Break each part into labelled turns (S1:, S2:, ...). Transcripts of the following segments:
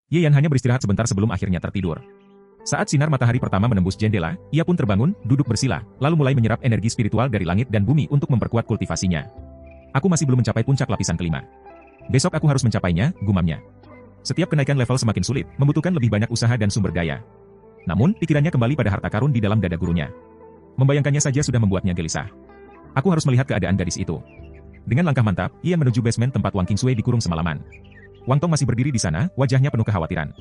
S1: Ye Yan hanya beristirahat sebentar sebelum akhirnya tertidur. Saat sinar matahari pertama menembus jendela, ia pun terbangun, duduk bersila, lalu mulai menyerap energi spiritual dari langit dan bumi untuk memperkuat kultivasinya. Aku masih belum mencapai puncak lapisan kelima. Besok aku harus mencapainya, gumamnya. Setiap kenaikan level semakin sulit, membutuhkan lebih banyak usaha dan sumber daya. Namun, pikirannya kembali pada harta karun di dalam dada gurunya. Membayangkannya saja sudah membuatnya gelisah. Aku harus melihat keadaan gadis itu. Dengan langkah mantap, ia menuju basement tempat Wang Qingsui dikurung semalaman. Wang Tong masih berdiri di sana, wajahnya penuh kekhawatiran.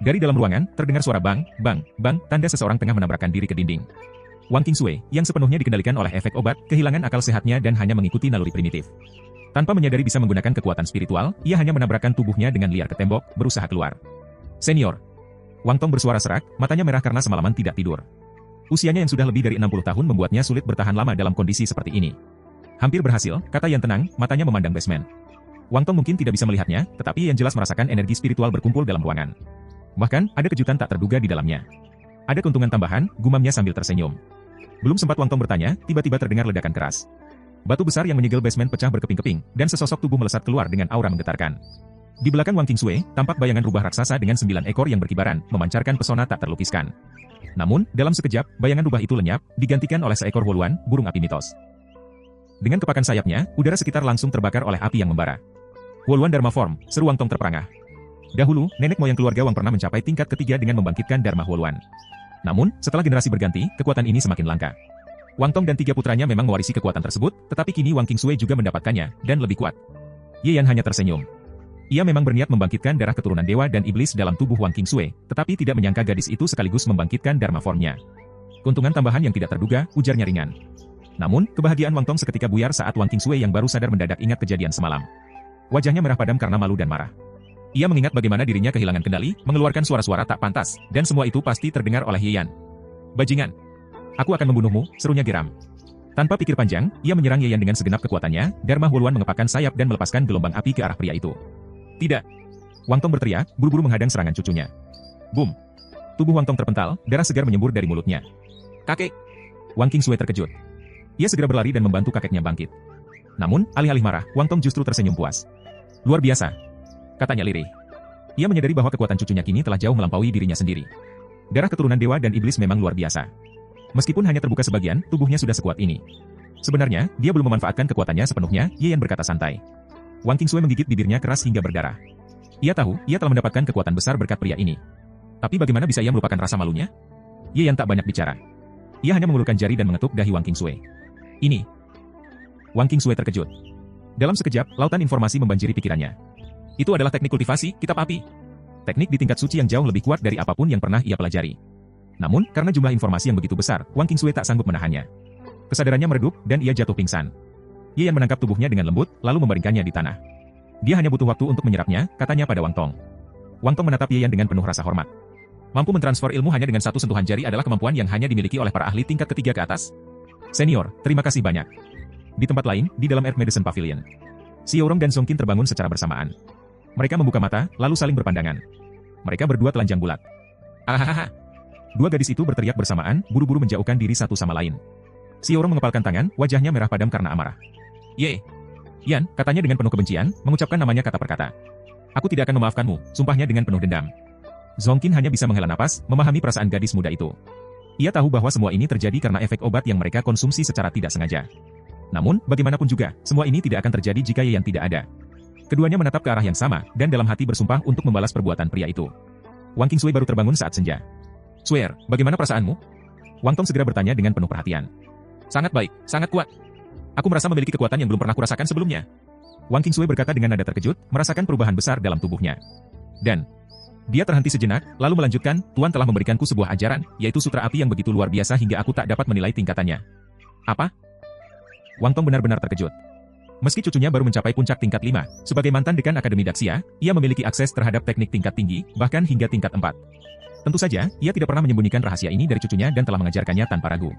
S1: Dari dalam ruangan, terdengar suara bang, bang, bang, tanda seseorang tengah menabrakkan diri ke dinding. Wang Qingsui, yang sepenuhnya dikendalikan oleh efek obat, kehilangan akal sehatnya dan hanya mengikuti naluri primitif. Tanpa menyadari bisa menggunakan kekuatan spiritual, ia hanya menabrakkan tubuhnya dengan liar ke tembok, berusaha keluar. Senior. Wang Tong bersuara serak, matanya merah karena semalaman tidak tidur. Usianya yang sudah lebih dari 60 tahun membuatnya sulit bertahan lama dalam kondisi seperti ini. Hampir berhasil, kata Yan tenang, matanya memandang basement. Wang Tong mungkin tidak bisa melihatnya, tetapi Yan jelas merasakan energi spiritual berkumpul dalam ruangan. Bahkan, ada kejutan tak terduga di dalamnya. Ada keuntungan tambahan, gumamnya sambil tersenyum. Belum sempat Wang Tong bertanya, tiba-tiba terdengar ledakan keras. Batu besar yang menyegel basement pecah berkeping-keping, dan sesosok tubuh melesat keluar dengan aura menggetarkan. Di belakang Wang Qingsui, tampak bayangan rubah raksasa dengan 9 ekor yang berkibaran, memancarkan pesona tak terlukiskan. Namun, dalam sekejap, bayangan rubah itu lenyap, digantikan oleh seekor woluan, burung api mitos. Dengan kepakan sayapnya, udara sekitar langsung terbakar oleh api yang membara. Woluan Dharma Form, seru Wang Tong terperangah. Dahulu, nenek moyang keluarga Wang pernah mencapai tingkat ketiga dengan membangkitkan Dharma Woluan. Namun, setelah generasi berganti, kekuatan ini semakin langka. Wang Tong dan 3 putranya memang mewarisi kekuatan tersebut, tetapi kini Wang Qingsui juga mendapatkannya, dan lebih kuat. Ye Yan hanya tersenyum. Ia memang berniat membangkitkan darah keturunan dewa dan iblis dalam tubuh Wang Qingsui, tetapi tidak menyangka gadis itu sekaligus membangkitkan Dharma Formnya. Keuntungan tambahan yang tidak terduga, ujarnya ringan. Namun, kebahagiaan Wang Tong seketika buyar saat Wang Qingsui yang baru sadar mendadak ingat kejadian semalam. Wajahnya merah padam karena malu dan marah. Ia mengingat bagaimana dirinya kehilangan kendali, mengeluarkan suara-suara tak pantas, dan semua itu pasti terdengar oleh Ye Yan. Bajingan! Aku akan membunuhmu, serunya geram. Tanpa pikir panjang, ia menyerang Ye Yan dengan segenap kekuatannya, Dharma Woluan mengepakkan sayap dan melepaskan gelombang api ke arah pria itu. Tidak! Wang Tong berteriak, buru-buru menghadang serangan cucunya. Boom! Tubuh Wang Tong terpental, darah segar menyembur dari mulutnya. Kakek! Wang Qingsui terkejut. Ia segera berlari dan membantu kakeknya bangkit. Namun, alih-alih marah, Wang Tong justru tersenyum puas. Luar biasa! Katanya lirih. Ia menyadari bahwa kekuatan cucunya kini telah jauh melampaui dirinya sendiri. Darah keturunan dewa dan iblis memang luar biasa. Meskipun hanya terbuka sebagian, tubuhnya sudah sekuat ini. Sebenarnya, dia belum memanfaatkan kekuatannya sepenuhnya, Ye Yan berkata santai. Wang Qingsui menggigit bibirnya keras hingga berdarah. Ia tahu, ia telah mendapatkan kekuatan besar berkat pria ini. Tapi bagaimana bisa ia melupakan rasa malunya? Ye Yan tak banyak bicara. Ia hanya mengulurkan jari dan mengetuk dahi Wang Qingsui. Ini. Wang Qingsui terkejut. Dalam sekejap, lautan informasi membanjiri pikirannya. Itu adalah teknik kultivasi, kitab api. Teknik di tingkat suci yang jauh lebih kuat dari apapun yang pernah ia pelajari. Namun, karena jumlah informasi yang begitu besar, Wang Qingsui tak sanggup menahannya. Kesadarannya meredup, dan ia jatuh pingsan. Ye Yan menangkap tubuhnya dengan lembut, lalu membaringkannya di tanah. Dia hanya butuh waktu untuk menyerapnya, katanya pada Wang Tong. Wang Tong menatap Ye Yan dengan penuh rasa hormat. Mampu mentransfer ilmu hanya dengan satu sentuhan jari adalah kemampuan yang hanya dimiliki oleh para ahli tingkat ketiga ke atas. Senior, terima kasih banyak. Di tempat lain, di dalam Earth Medicine Pavilion, Xiaorong dan Song Qin terbangun secara bersamaan. Mereka membuka mata, lalu saling berpandangan. Mereka berdua telanjang bulat. Ahahaha. Dua gadis itu berteriak bersamaan, buru-buru menjauhkan diri satu sama lain. Xiaorong mengepalkan tangan, wajahnya merah padam karena amarah. Ye. Yan, katanya dengan penuh kebencian, mengucapkan namanya kata per kata. Aku tidak akan memaafkanmu, sumpahnya dengan penuh dendam. Song Qin hanya bisa menghela napas, memahami perasaan gadis muda itu. Ia tahu bahwa semua ini terjadi karena efek obat yang mereka konsumsi secara tidak sengaja. Namun, bagaimanapun juga, semua ini tidak akan terjadi jika Ye Yan tidak ada. Keduanya menatap ke arah yang sama, dan dalam hati bersumpah untuk membalas perbuatan pria itu. Wang Qingsui baru terbangun saat senja. Swear, bagaimana perasaanmu? Wang Tong segera bertanya dengan penuh perhatian. Sangat baik, sangat kuat. Aku merasa memiliki kekuatan yang belum pernah kurasakan sebelumnya. Wang Qingsui berkata dengan nada terkejut, merasakan perubahan besar dalam tubuhnya. Dan, dia terhenti sejenak, lalu melanjutkan, Tuan telah memberikanku sebuah ajaran, yaitu sutra api yang begitu luar biasa hingga aku tak dapat menilai tingkatannya. Apa? Wang Tong benar-benar terkejut. Meski cucunya baru mencapai puncak tingkat 5, sebagai mantan dekan Akademi Daxia, ia memiliki akses terhadap teknik tingkat tinggi, bahkan hingga tingkat 4. Tentu saja, ia tidak pernah menyembunyikan rahasia ini dari cucunya dan telah mengajarkannya tanpa ragu.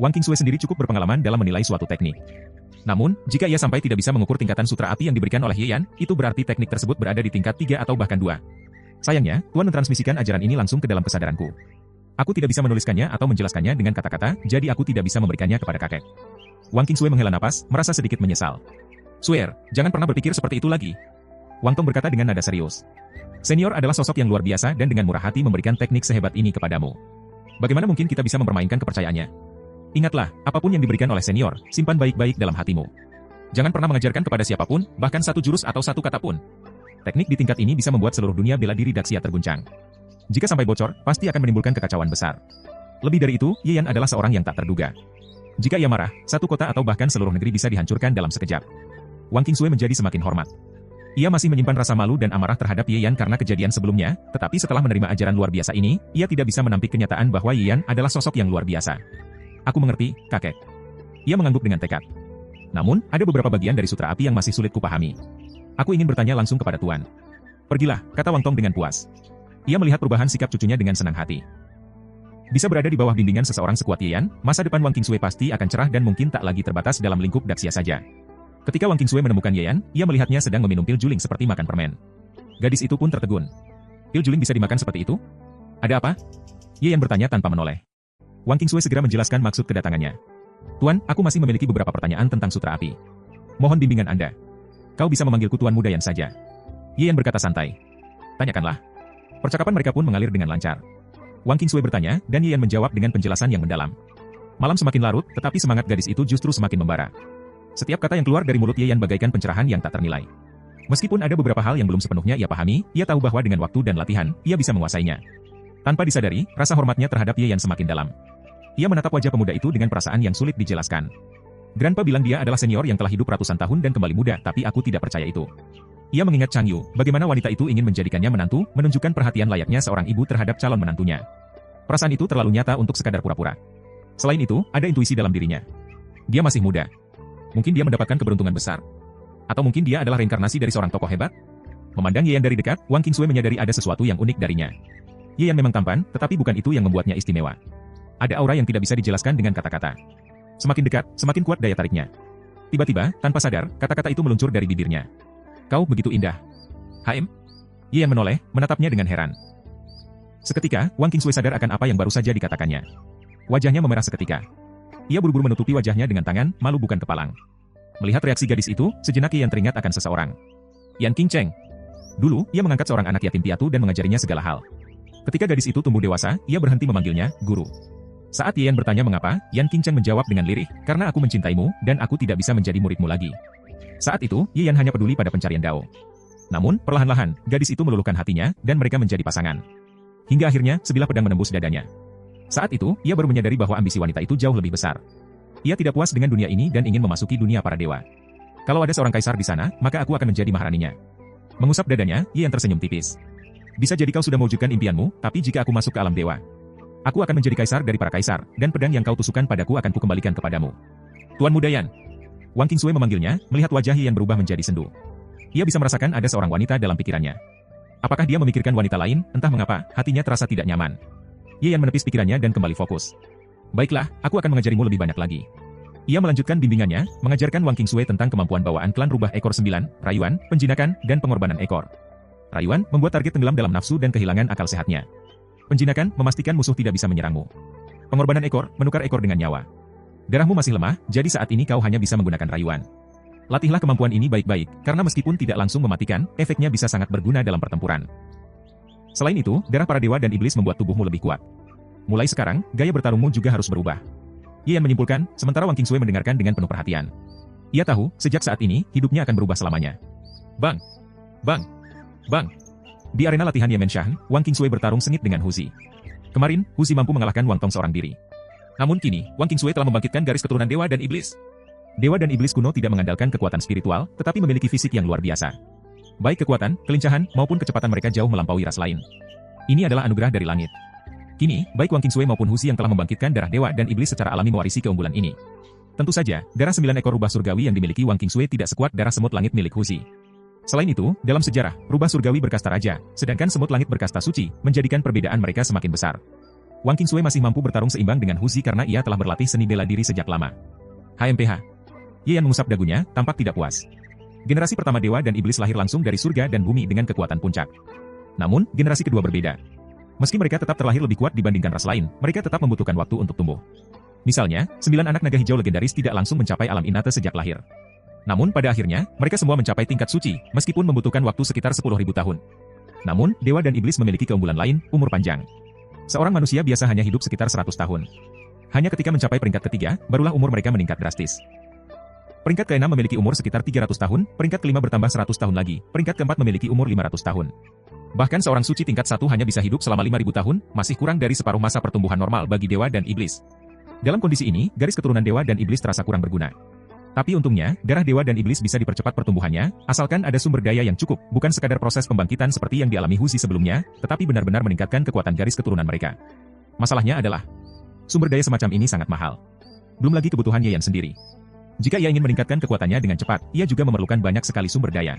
S1: Wang Qingsui sendiri cukup berpengalaman dalam menilai suatu teknik. Namun, jika ia sampai tidak bisa mengukur tingkatan sutra api yang diberikan oleh Ye Yan, itu berarti teknik tersebut berada di tingkat 3 atau bahkan 2. Sayangnya, Tuan mentransmisikan ajaran ini langsung ke dalam kesadaranku. Aku tidak bisa menuliskannya atau menjelaskannya dengan kata-kata, jadi aku tidak bisa memberikannya kepada kakek. Wang Qingsui menghela napas, merasa sedikit menyesal. Swear, jangan pernah berpikir seperti itu lagi. Wang Tong berkata dengan nada serius. Senior adalah sosok yang luar biasa dan dengan murah hati memberikan teknik sehebat ini kepadamu. Bagaimana mungkin kita bisa mempermainkan kepercayaannya? Ingatlah, apapun yang diberikan oleh senior, simpan baik-baik dalam hatimu. Jangan pernah mengajarkan kepada siapapun, bahkan satu jurus atau satu kata pun. Teknik di tingkat ini bisa membuat seluruh dunia bela diri Daxia terguncang. Jika sampai bocor, pasti akan menimbulkan kekacauan besar. Lebih dari itu, Ye Yan adalah seorang yang tak terduga. Jika ia marah, satu kota atau bahkan seluruh negeri bisa dihancurkan dalam sekejap. Wang Qingsui menjadi semakin hormat. Ia masih menyimpan rasa malu dan amarah terhadap Ye Yan karena kejadian sebelumnya, tetapi setelah menerima ajaran luar biasa ini, ia tidak bisa menampik kenyataan bahwa Ye Yan adalah sosok yang luar biasa. Aku mengerti, kakek. Ia mengangguk dengan tekad. Namun, ada beberapa bagian dari sutra api yang masih sulit kupahami. Aku ingin bertanya langsung kepada Tuan. Pergilah, kata Wang Tong dengan puas. Ia melihat perubahan sikap cucunya dengan senang hati. Bisa berada di bawah bimbingan seseorang sekuat Ye Yan, masa depan Wang Qingsui pasti akan cerah dan mungkin tak lagi terbatas dalam lingkup Daxia saja. Ketika Wang Qingsui menemukan Ye Yan, ia melihatnya sedang meminum pil juling seperti makan permen. Gadis itu pun tertegun. Pil juling bisa dimakan seperti itu? Ada apa? Ye Yan bertanya tanpa menoleh. Wang Qingsui segera menjelaskan maksud kedatangannya. Tuan, aku masih memiliki beberapa pertanyaan tentang sutra api. Mohon bimbingan Anda. Kau bisa memanggilku Tuan Muda Yan saja. Ye Yan berkata santai. Tanyakanlah. Percakapan mereka pun mengalir dengan lancar. Wang Qingsui bertanya, dan Ye Yan menjawab dengan penjelasan yang mendalam. Malam semakin larut, tetapi semangat gadis itu justru semakin membara. Setiap kata yang keluar dari mulut Ye Yan bagaikan pencerahan yang tak ternilai. Meskipun ada beberapa hal yang belum sepenuhnya ia pahami, ia tahu bahwa dengan waktu dan latihan, ia bisa menguasainya. Tanpa disadari, rasa hormatnya terhadap Ye Yan semakin dalam. Ia menatap wajah pemuda itu dengan perasaan yang sulit dijelaskan. Grandpa bilang dia adalah senior yang telah hidup ratusan tahun dan kembali muda, tapi aku tidak percaya itu. Ia mengingat Chang Yu, bagaimana wanita itu ingin menjadikannya menantu, menunjukkan perhatian layaknya seorang ibu terhadap calon menantunya. Perasaan itu terlalu nyata untuk sekadar pura-pura. Selain itu, ada intuisi dalam dirinya. Dia masih muda. Mungkin dia mendapatkan keberuntungan besar. Atau mungkin dia adalah reinkarnasi dari seorang tokoh hebat? Memandang Ye Yan dari dekat, Wang Qingsui menyadari ada sesuatu yang unik darinya. Ye Yan memang tampan, tetapi bukan itu yang membuatnya istimewa. Ada aura yang tidak bisa dijelaskan dengan kata-kata. Semakin dekat, semakin kuat daya tariknya. Tiba-tiba, tanpa sadar, kata-kata itu meluncur dari bibirnya. Kau begitu indah. HM? Ye Yan menoleh, menatapnya dengan heran. Seketika, Wang Qingsui sadar akan apa yang baru saja dikatakannya. Wajahnya memerah seketika. Ia buru-buru menutupi wajahnya dengan tangan, malu bukan kepalang. Melihat reaksi gadis itu, sejenak Ye Yan teringat akan seseorang. Yan Qingcheng. Dulu, ia mengangkat seorang anak yatim piatu dan mengajarinya segala hal. Ketika gadis itu tumbuh dewasa, ia berhenti memanggilnya, guru. Saat Ye Yan bertanya mengapa, Yan Qingcheng menjawab dengan lirih, karena aku mencintaimu, dan aku tidak bisa menjadi muridmu lagi. Saat itu, Ye Yan hanya peduli pada pencarian Dao. Namun, perlahan-lahan, gadis itu meluluhkan hatinya, dan mereka menjadi pasangan. Hingga akhirnya, sebilah pedang menembus dadanya. Saat itu, ia baru menyadari bahwa ambisi wanita itu jauh lebih besar. Ia tidak puas dengan dunia ini dan ingin memasuki dunia para dewa. Kalau ada seorang kaisar di sana, maka aku akan menjadi maharaninya. Mengusap dadanya, Ye Yan tersenyum tipis. Bisa jadi kau sudah mewujudkan impianmu, tapi jika aku masuk ke alam dewa, aku akan menjadi kaisar dari para kaisar, dan pedang yang kau tusukkan padaku akan kukembalikan kepadamu. Tuan Muda Yan. Wang Qingsui memanggilnya, melihat wajah Ye Yan berubah menjadi sendu. Ia bisa merasakan ada seorang wanita dalam pikirannya. Apakah dia memikirkan wanita lain? Entah mengapa, hatinya terasa tidak nyaman. Ye Yan menepis pikirannya dan kembali fokus. Baiklah, aku akan mengajarimu lebih banyak lagi. Ia melanjutkan bimbingannya, mengajarkan Wang Qingsui tentang kemampuan bawaan klan rubah ekor 9, rayuan, penjinakan, dan pengorbanan ekor. Rayuan, membuat target tenggelam dalam nafsu dan kehilangan akal sehatnya. Penjinakan, memastikan musuh tidak bisa menyerangmu. Pengorbanan ekor, menukar ekor dengan nyawa. Darahmu masih lemah, jadi saat ini kau hanya bisa menggunakan rayuan. Latihlah kemampuan ini baik-baik, karena meskipun tidak langsung mematikan, efeknya bisa sangat berguna dalam pertempuran. Selain itu, darah para dewa dan iblis membuat tubuhmu lebih kuat. Mulai sekarang, gaya bertarungmu juga harus berubah. Ye Yan menyimpulkan, sementara Wang Qingsui mendengarkan dengan penuh perhatian. Ia tahu, sejak saat ini, hidupnya akan berubah selamanya. Bang! Bang! Bang! Di arena latihan Yemenshan, Wang Qingsui bertarung sengit dengan Huzi. Kemarin, Huzi mampu mengalahkan Wang Tong seorang diri. Namun kini, Wang Qingsui telah membangkitkan garis keturunan dewa dan iblis. Dewa dan iblis kuno tidak mengandalkan kekuatan spiritual, tetapi memiliki fisik yang luar biasa. Baik kekuatan, kelincahan, maupun kecepatan mereka jauh melampaui ras lain. Ini adalah anugerah dari langit. Kini, baik Wang Qingsui maupun Huzi yang telah membangkitkan darah dewa dan iblis secara alami mewarisi keunggulan ini. Tentu saja, darah 9 ekor rubah surgawi yang dimiliki Wang Qingsui tidak sekuat darah semut langit milik Huzi. Selain itu, dalam sejarah, rubah surgawi berkasta raja, sedangkan semut langit berkasta suci, menjadikan perbedaan mereka semakin besar. Wang Qingsui masih mampu bertarung seimbang dengan Huzi karena ia telah berlatih seni bela diri sejak lama. HMPH. Ye Yan mengusap dagunya, tampak tidak puas. Generasi pertama dewa dan iblis lahir langsung dari surga dan bumi dengan kekuatan puncak. Namun, generasi kedua berbeda. Meski mereka tetap terlahir lebih kuat dibandingkan ras lain, mereka tetap membutuhkan waktu untuk tumbuh. Misalnya, 9 anak naga hijau legendaris tidak langsung mencapai alam innate sejak lahir. Namun pada akhirnya, mereka semua mencapai tingkat suci, meskipun membutuhkan waktu sekitar 10.000 tahun. Namun, dewa dan iblis memiliki keunggulan lain, umur panjang. Seorang manusia biasa hanya hidup sekitar 100 tahun. Hanya ketika mencapai peringkat ketiga, barulah umur mereka meningkat drastis. Peringkat ke-6 memiliki umur sekitar 300 tahun, peringkat ke-5 bertambah 100 tahun lagi, peringkat ke-4 memiliki umur 500 tahun. Bahkan seorang suci tingkat 1 hanya bisa hidup selama 5.000 tahun, masih kurang dari separuh masa pertumbuhan normal bagi dewa dan iblis. Dalam kondisi ini, garis keturunan dewa dan iblis terasa kurang berguna. Tapi untungnya, darah dewa dan iblis bisa dipercepat pertumbuhannya, asalkan ada sumber daya yang cukup, bukan sekadar proses pembangkitan seperti yang dialami Huzi sebelumnya, tetapi benar-benar meningkatkan kekuatan garis keturunan mereka. Masalahnya adalah, sumber daya semacam ini sangat mahal. Belum lagi kebutuhan Yeyan sendiri. Jika ia ingin meningkatkan kekuatannya dengan cepat, ia juga memerlukan banyak sekali sumber daya.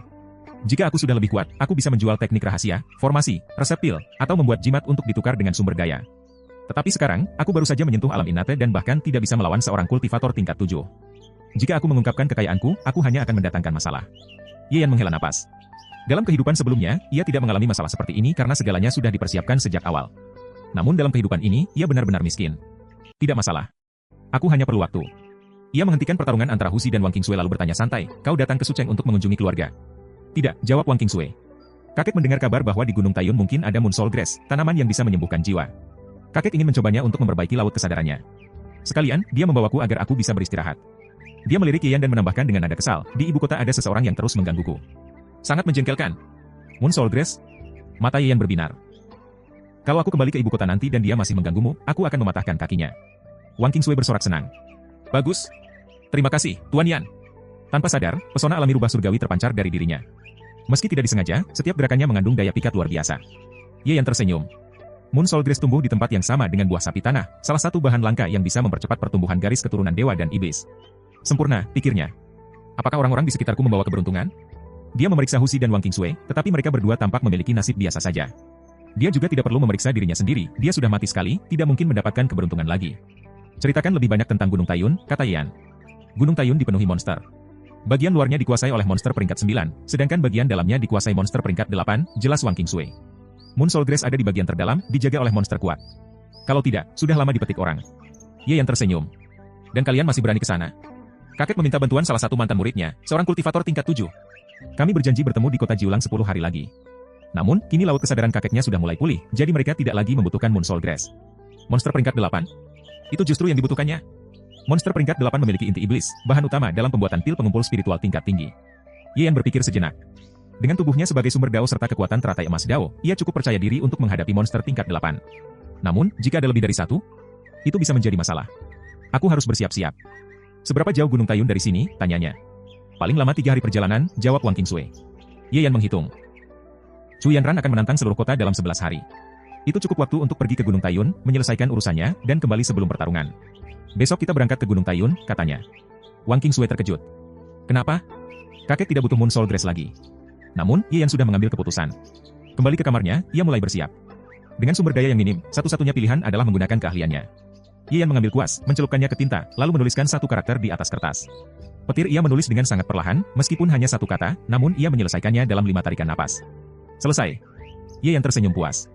S1: Jika aku sudah lebih kuat, aku bisa menjual teknik rahasia, formasi, resep pil, atau membuat jimat untuk ditukar dengan sumber daya. Tetapi sekarang, aku baru saja menyentuh alam innate dan bahkan tidak bisa melawan seorang kultivator tingkat 7. Jika aku mengungkapkan kekayaanku, aku hanya akan mendatangkan masalah. Yeyan menghela napas. Dalam kehidupan sebelumnya, ia tidak mengalami masalah seperti ini karena segalanya sudah dipersiapkan sejak awal. Namun dalam kehidupan ini, ia benar-benar miskin. Tidak masalah. Aku hanya perlu waktu. Ia menghentikan pertarungan antara Huzi dan Wang Qingsui lalu bertanya santai, kau datang ke Sucheng untuk mengunjungi keluarga? Tidak, jawab Wang Qingsui. Kakek mendengar kabar bahwa di Gunung Taiyun mungkin ada Moonsoul Grass, tanaman yang bisa menyembuhkan jiwa. Kakek ingin mencobanya untuk memperbaiki laut kesadarannya. Sekalian, dia membawaku agar aku bisa beristirahat. Dia melirik Yeyan dan menambahkan dengan nada kesal, di ibu kota ada seseorang yang terus menggangguku. Sangat menjengkelkan. Moonsoul Grass? Mata Yeyan berbinar. Kalau aku kembali ke ibu kota nanti dan dia masih mengganggumu, aku akan mematahkan kakinya. Wang Qingsui bersorak senang. Bagus. Terima kasih, Tuan Yan. Tanpa sadar, pesona alami rubah surgawi terpancar dari dirinya. Meski tidak disengaja, setiap gerakannya mengandung daya pikat luar biasa. Yeyan tersenyum. Moonsoul Grass tumbuh di tempat yang sama dengan buah sapi tanah, salah satu bahan langka yang bisa mempercepat pertumbuhan garis keturunan dewa dan iblis. Sempurna, pikirnya. Apakah orang-orang di sekitarku membawa keberuntungan? Dia memeriksa Huzi dan Wang Qingsui, tetapi mereka berdua tampak memiliki nasib biasa saja. Dia juga tidak perlu memeriksa dirinya sendiri, dia sudah mati sekali, tidak mungkin mendapatkan keberuntungan lagi. Ceritakan lebih banyak tentang Gunung Taiyun, kata Yeyan. Gunung Taiyun dipenuhi monster. Bagian luarnya dikuasai oleh monster peringkat 9, sedangkan bagian dalamnya dikuasai monster peringkat 8, jelas Wang Qingsui. Moonsoul Grass ada di bagian terdalam, dijaga oleh monster kuat. Kalau tidak, sudah lama dipetik orang. Yeyan tersenyum. Dan kalian masih berani ke sana? Kakek meminta bantuan salah satu mantan muridnya, seorang kultivator tingkat 7. Kami berjanji bertemu di kota Jiulang 10 hari lagi. Namun, kini laut kesadaran kakeknya sudah mulai pulih, jadi mereka tidak lagi membutuhkan Moonsoul Grass. Monster peringkat 8? Itu justru yang dibutuhkannya. Monster peringkat 8 memiliki inti iblis, bahan utama dalam pembuatan pil pengumpul spiritual tingkat tinggi. Yeyan berpikir sejenak. Dengan tubuhnya sebagai sumber dao serta kekuatan teratai emas dao, ia cukup percaya diri untuk menghadapi monster tingkat 8. Namun, jika ada lebih dari satu, itu bisa menjadi masalah. Aku harus bersiap-siap. Seberapa jauh Gunung Taiyun dari sini? Tanyanya. Paling lama 3 hari perjalanan, jawab Wang Qingsui. Yeyan menghitung. Chu Yanran akan menantang seluruh kota dalam 11 hari. Itu cukup waktu untuk pergi ke Gunung Taiyun, menyelesaikan urusannya, dan kembali sebelum pertarungan. Besok kita berangkat ke Gunung Taiyun, katanya. Wang Qingsui terkejut. Kenapa? Kakek tidak butuh Moonsoul Grass lagi. Namun, Yeyan sudah mengambil keputusan. Kembali ke kamarnya, ia mulai bersiap. Dengan sumber daya yang minim, satu-satunya pilihan adalah menggunakan keahliannya. Yeyan mengambil kuas, mencelupkannya ke tinta, lalu menuliskan satu karakter di atas kertas. Petir ia menulis dengan sangat perlahan, meskipun hanya satu kata, namun ia menyelesaikannya dalam 5 tarikan napas. Selesai. Yeyan tersenyum puas.